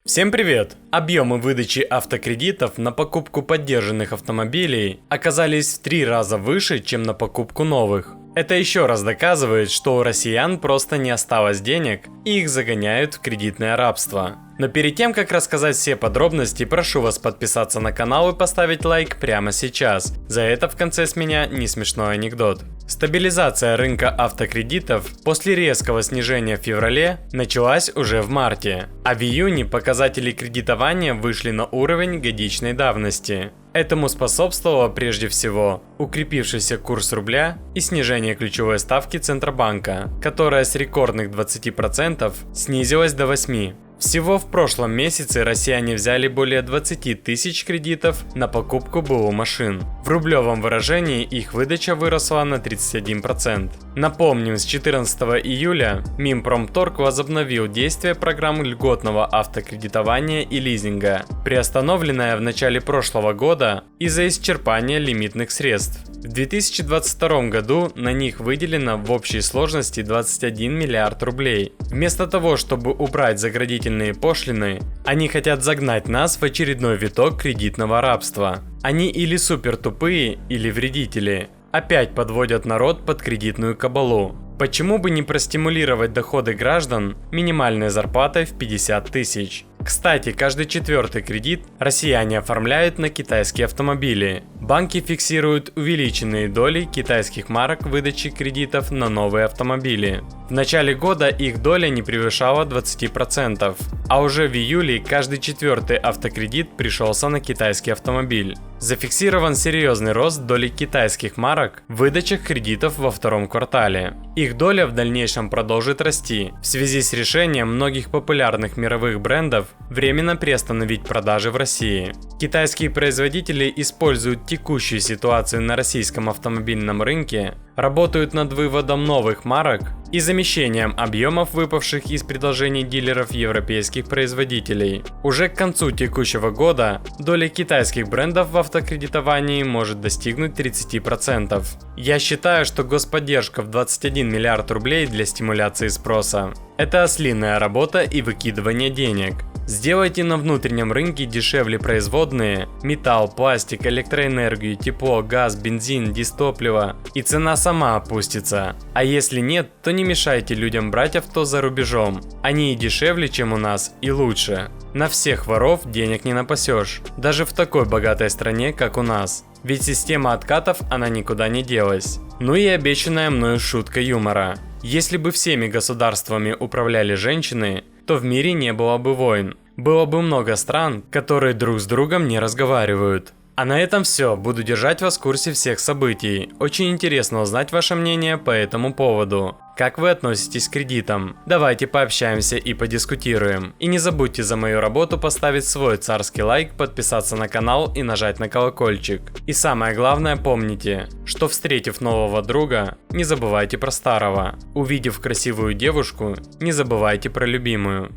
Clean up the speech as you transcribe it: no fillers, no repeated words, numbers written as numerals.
Всем привет! Объемы выдачи автокредитов на покупку поддержанных автомобилей оказались в 3 раза выше, чем на покупку новых. Это еще раз доказывает, что у россиян просто не осталось денег и их загоняют в кредитное рабство. Но перед тем, как рассказать все подробности, прошу вас подписаться на канал и поставить лайк прямо сейчас. За это в конце с меня не смешной анекдот. Стабилизация рынка автокредитов после резкого снижения в феврале началась уже в марте, а в июне показатели кредитования вышли на уровень годичной давности. Этому способствовало прежде всего укрепившийся курс рубля и снижение ключевой ставки Центробанка, которая с рекордных 20% снизилась до 8%. Всего в прошлом месяце россияне взяли более 20 тысяч кредитов на покупку БУ машин. В рублевом выражении их выдача выросла на 31%. Напомним, с 14 июля Минпромторг возобновил действие программы льготного автокредитования и лизинга, приостановленная в начале прошлого года из-за исчерпания лимитных средств. В 2022 году на них выделено в общей сложности 21 миллиард рублей. Вместо того, чтобы убрать заградительные пошлины, они хотят загнать нас в очередной виток кредитного рабства. Они или супер тупые, или вредители. Опять подводят народ под кредитную кабалу. Почему бы не простимулировать доходы граждан минимальной зарплатой в 50 тысяч? Кстати, каждый 4-й кредит россияне оформляют на китайские автомобили. Банки фиксируют увеличенные доли китайских марок выдачи кредитов на новые автомобили. В начале года их доля не превышала 20%, а уже в июле каждый 4-й автокредит пришелся на китайский автомобиль. Зафиксирован серьезный рост доли китайских марок в выдачах кредитов во втором квартале. Их доля в дальнейшем продолжит расти в связи с решением многих популярных мировых брендов временно приостановить продажи в России. Китайские производители используют текущую ситуацию на российском автомобильном рынке, работают над выводом новых марок и замещением объемов, выпавших из предложений дилеров европейских производителей. Уже к концу текущего года доля китайских брендов в автокредитовании может достигнуть 30%. Я считаю, что господдержка в 21 миллиард рублей для стимуляции спроса – это ослиная работа и выкидывание денег. Сделайте на внутреннем рынке дешевле производные – металл, пластик, электроэнергию, тепло, газ, бензин, дистопливо – и цена сама опустится. А если нет, то не мешайте людям брать авто за рубежом. Они и дешевле, чем у нас, и лучше. На всех воров денег не напасешь, даже в такой богатой стране, как у нас. Ведь система откатов, она никуда не делась. Ну и обещанная мною шутка юмора. Если бы всеми государствами управляли женщины, то в мире не было бы войн. Было бы много стран, которые друг с другом не разговаривают. А на этом все. Буду держать вас в курсе всех событий. Очень интересно узнать ваше мнение по этому поводу. Как вы относитесь к кредитам? Давайте пообщаемся и подискутируем. И не забудьте за мою работу поставить свой царский лайк, подписаться на канал и нажать на колокольчик. И самое главное, помните, что встретив нового друга, не забывайте про старого. Увидев красивую девушку, не забывайте про любимую.